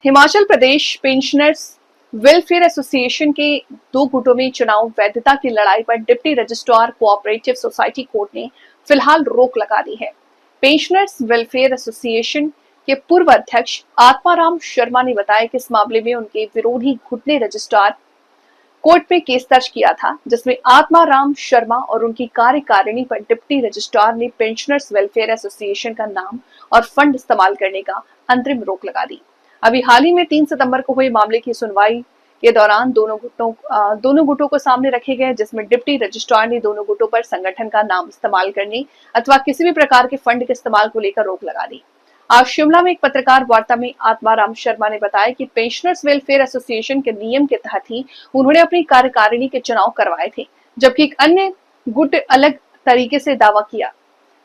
Himachal Pradesh pensioners welfare association के दो गुटों में चुनाव वैधता की लड़ाई पर deputy registrar cooperative society court ने फिलहाल रोक लगा दी है। पेंशनर्स वेलफेयर एसोसिएशन के पूर्व अध्यक्ष आत्माराम शर्मा ने बताया कि इस मामले में उनके विरोधी गुट ने रजिस्ट्रार कोर्ट में केस दर्ज किया था, जिसमें आत्माराम शर्मा और उनकी कार्यकारिणी पर डिप्टी रजिस्ट्रार ने पेंशनर्स वेलफेयर एसोसिएशन का नाम और फंड इस्तेमाल करने का अंतरिम रोक लगा दी। अभी हाल ही में 3 सितंबर को हुई मामले की सुनवाई के दौरान दोनों गुटों को सामने रखे गए, जिसमें डिप्टी रजिस्ट्रार ने दोनों गुटों पर संगठन का नाम इस्तेमाल करने अथवा किसी भी प्रकार के फंड के इस्तेमाल को लेकर रोक लगा दी। आज शिमला में एक पत्रकार वार्ता में आत्माराम शर्मा ने बताया कि पेंशनर्स वेलफेयर एसोसिएशन के नियम के तहत ही उन्होंने अपनी कार्यकारिणी के चुनाव करवाए थे, जबकि एक अन्य गुट अलग तरीके से दावा किया।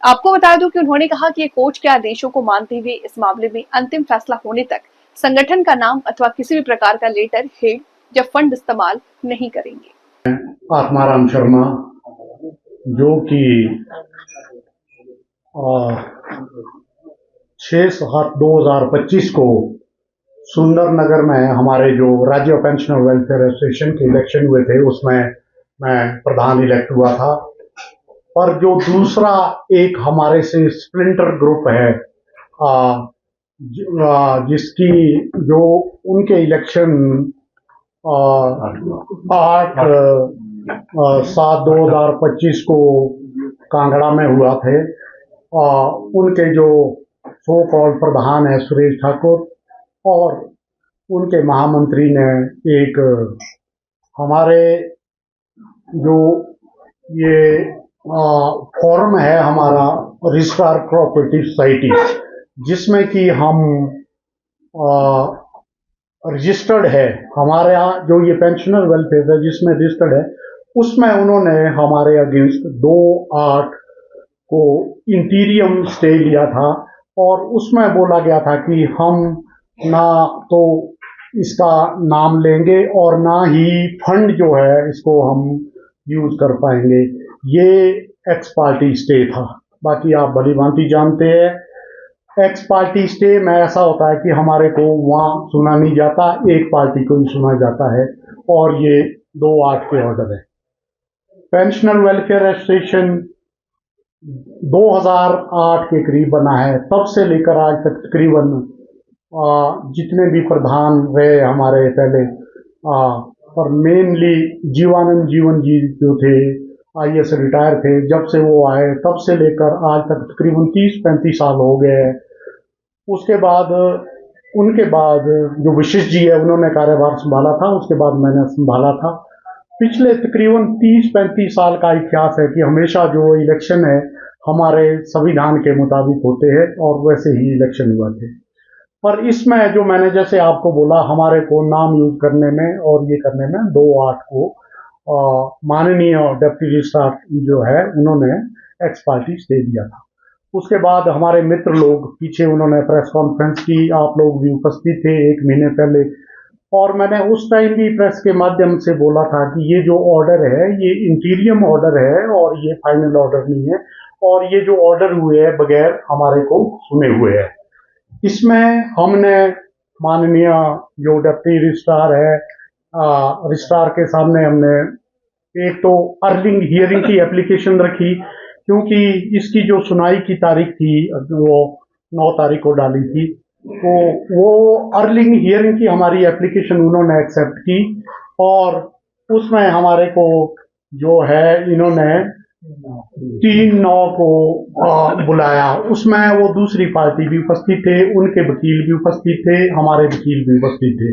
आपको बता दूं कि उन्होंने कहा कि कोर्ट के आदेशों को मानते हुए इस मामले में अंतिम फैसला होने तक संगठन का नाम अथवा किसी भी प्रकार का लेटर हेड या फंड इस्तेमाल नहीं करेंगे। आत्माराम शर्मा, जो कि 6/7/2025 को सुंदरनगर में हमारे जो राज्य पेंशनर वेलफेयर एसोसिएशन के इलेक्शन हुए थे, उसमें मैं प्रधान इलेक्ट हुआ था। पर जो दूसरा एक हमारे से स्प्लिंटर ग्रुप है, जिसकी जो उनके इलेक्शन 8/7/2025 को कांगड़ा में हुआ थे। उनके जो सो कॉल्ड प्रधान है सुरेश ठाकुर, और उनके महामंत्री ने एक हमारे जो ये फॉर्म है हमारा रजिस्ट्रार कोऑपरेटिव सोसाइटी, जिसमें कि हम रजिस्टर्ड है, हमारे यहाँ जो ये पेंशनर वेलफेयर है जिसमें रजिस्टर्ड है, उसमें उन्होंने हमारे अगेंस्ट 2/8 को इंटीरियम स्टे लिया था। और उसमें बोला गया था कि हम ना तो इसका नाम लेंगे और ना ही फंड जो है इसको हम यूज कर पाएंगे। ये एक्स पार्टी स्टे था। बाकी आप भली भांति जानते हैं एक्स पार्टी स्टे में ऐसा होता है कि हमारे को वहाँ सुना नहीं जाता, एक पार्टी को ही सुना जाता है, और ये 2/8 के ऑर्डर है। पेंशनर वेलफेयर एसोसिएशन 2008 के करीब बना है, तब से लेकर आज तक तकरीबन जितने भी प्रधान रहे हमारे पहले, पर मेनली जीवन जी जो थे IAS रिटायर थे, जब से वो आए तब से लेकर आज तक तकरीबन 30-35 साल हो गए। उसके बाद उनके बाद जो विशिष्ट जी है उन्होंने कार्यभार संभाला था, उसके बाद मैंने संभाला था। पिछले तकरीबन 30-35 साल का इतिहास है कि हमेशा जो इलेक्शन है हमारे संविधान के मुताबिक होते हैं, और वैसे ही इलेक्शन हुआ थे। पर इसमें जो मैंने जैसे आपको बोला, हमारे को नाम यूज करने में और ये करने में 2/8 को माननीय डिप्टी रजिस्ट्रार जो है उन्होंने एक्स पार्टी स्टे दिया था। उसके बाद हमारे मित्र लोग पीछे उन्होंने प्रेस कॉन्फ्रेंस की, आप लोग भी उपस्थित थे 1 महीने पहले, और मैंने उस टाइम भी प्रेस के माध्यम से बोला था कि ये जो ऑर्डर है ये इंटीरियम ऑर्डर है और ये फाइनल ऑर्डर नहीं है, और ये जो ऑर्डर हुए हैं बगैर हमारे को सुने हुए हैं। इसमें हमने माननीय जो डिप्टी रजिस्ट्रार है, रजिस्ट्रार के सामने हमने एक तो अर्लिंग हियरिंग की एप्लीकेशन रखी, क्योंकि इसकी जो सुनाई की तारीख थी वो 9 तारीख को डाली थी, तो वो अर्लिंग हियरिंग की हमारी एप्लीकेशन उन्होंने एक्सेप्ट की, और उसमें हमारे को जो है इन्होंने 3/9 को बुलाया। उसमें वो दूसरी पार्टी भी उपस्थित थे, उनके वकील भी उपस्थित थे, हमारे वकील भी उपस्थित थे,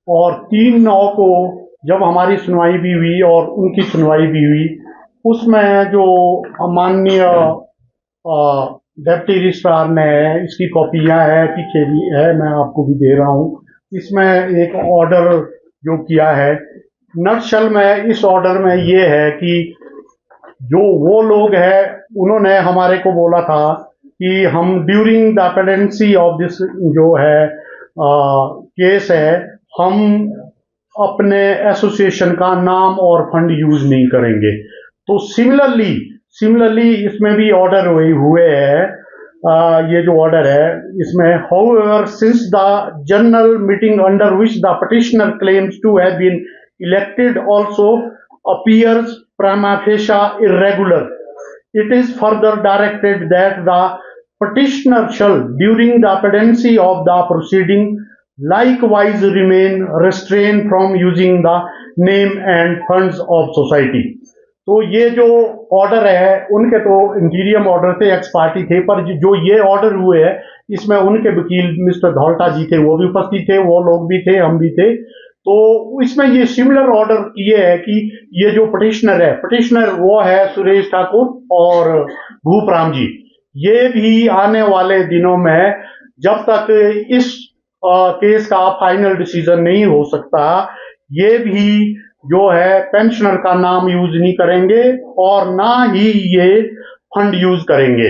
और 3/9 को जब हमारी सुनवाई भी हुई और उनकी सुनवाई भी हुई, उसमें जो माननीय डिप्टी रजिस्ट्रार ने, इसकी कॉपियां है पीछे भी है, मैं आपको भी दे रहा हूं, इसमें एक ऑर्डर जो किया है नक्शल में, इस ऑर्डर में ये है कि जो वो लोग हैं उन्होंने हमारे को बोला था कि हम during the pendency of this जो है केस है, हम अपने एसोसिएशन का नाम और फंड यूज नहीं करेंगे। तो सिमिलरली इसमें भी ऑर्डर हुए हैं ये जो ऑर्डर है इसमें however since the general meeting under which the petitioner claims to have been elected also appears prima facie irregular, it is further directed that the petitioner shall during the pendency of the proceeding likewise remain restrained from using the name and funds of society। तो ये जो order है उनके तो इंटीरियम order थे, x party थे, पर जो ये ऑर्डर हुए हैं इसमें उनके वकील मिस्टर धौलटा जी थे, वो भी उपस्थित थे, वो लोग भी थे, हम भी थे। तो इसमें ये सिमिलर ऑर्डर ये है कि ये जो पिटिशनर है, पिटिशनर वो है सुरेश ठाकुर और भूपराम जी, ये भी आने वाले दिनों में जब तक इस केस का फाइनल डिसीजन नहीं हो सकता, ये भी जो है पेंशनर का नाम यूज नहीं करेंगे और ना ही ये फंड यूज करेंगे।